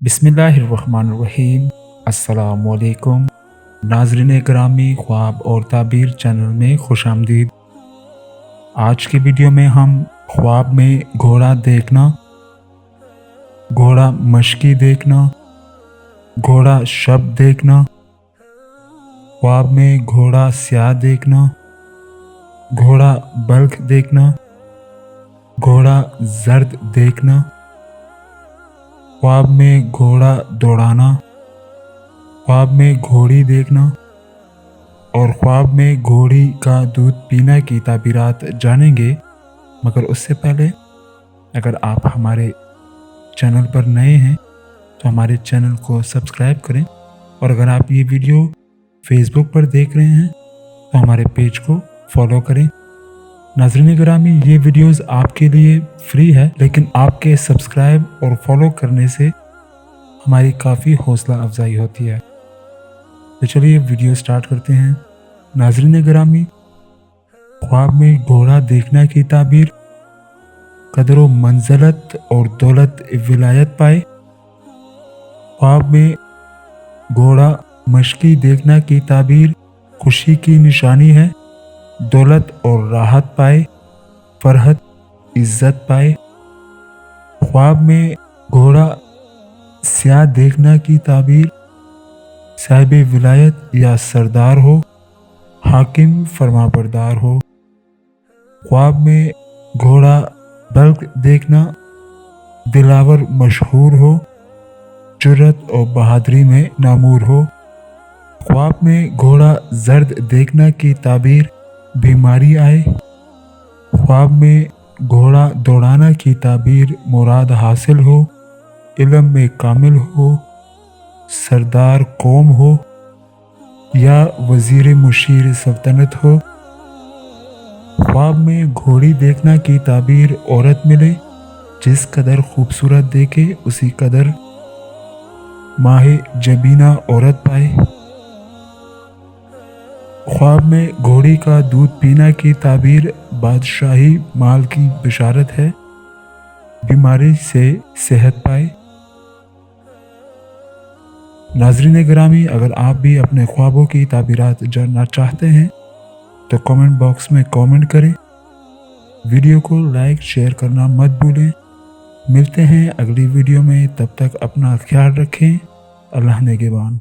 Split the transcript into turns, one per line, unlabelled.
बिस्मिल्लाहिर्रहमानिर्रहीम। अस्सलामुअलैकुम। नाज़रीन ग्रामी, ख्वाब और ताबीर चैनल में खुशामदीद। आज की वीडियो में हम ख्वाब में घोड़ा देखना, घोड़ा मशकी देखना, घोड़ा शब देखना, ख्वाब में घोड़ा स्याह देखना, घोड़ा बल्ख देखना, घोड़ा जर्द देखना, ख्वाब में घोड़ा दौड़ाना, ख्वाब में घोड़ी देखना और ख्वाब में घोड़ी का दूध पीना की ताबीरात जानेंगे। मगर उससे पहले अगर आप हमारे चैनल पर नए हैं तो हमारे चैनल को सब्सक्राइब करें, और अगर आप ये वीडियो फेसबुक पर देख रहे हैं तो हमारे पेज को फॉलो करें। नाज़रीन ग्रामी, ये वीडियोस आपके लिए फ्री है, लेकिन आपके सब्सक्राइब और फॉलो करने से हमारी काफ़ी हौसला अफजाई होती है। तो चलिए वीडियो स्टार्ट करते हैं। नाज़रीन ग्रामी, ख्वाब में घोड़ा देखना की ताबीर: कदर व मंज़लत और दौलत विलायत पाए। ख्वाब में घोड़ा मशकी देखना की ताबीर: खुशी की निशानी है, दौलत और राहत पाए, फरहत इज्जत पाए। ख्वाब में घोड़ा स्याह देखना की ताबीर: साहिब विलायत या सरदार हो, हाकिम फरमाबरदार हो। ख्वाब में घोड़ा बल्ख देखना: दिलावर मशहूर हो, जुर्रत और बहादुरी में नामूर हो। ख्वाब में घोड़ा जर्द देखना की ताबीर: बीमारी आए। ख्वाब में घोड़ा दौड़ाना की ताबीर: मुराद हासिल हो, इल्म में कामिल हो, सरदार कौम हो या वजीर मुशीर सल्तनत हो। ख्वाब में घोड़ी देखना की ताबीर: औरत मिले, जिस कदर खूबसूरत देखे उसी कदर माहे जबीना औरत पाए। ख्वाब में घोड़ी का दूध पीना की ताबीर: बादशाही माल की बिशारत है, बीमारी से सेहत पाए। नाज़रीन ग्रामी, अगर आप भी अपने ख्वाबों की ताबीरात जानना चाहते हैं तो कमेंट बॉक्स में कमेंट करें। वीडियो को लाइक शेयर करना मत भूलें। मिलते हैं अगली वीडियो में, तब तक अपना ख्याल रखें। अल्लाह नेगेबान।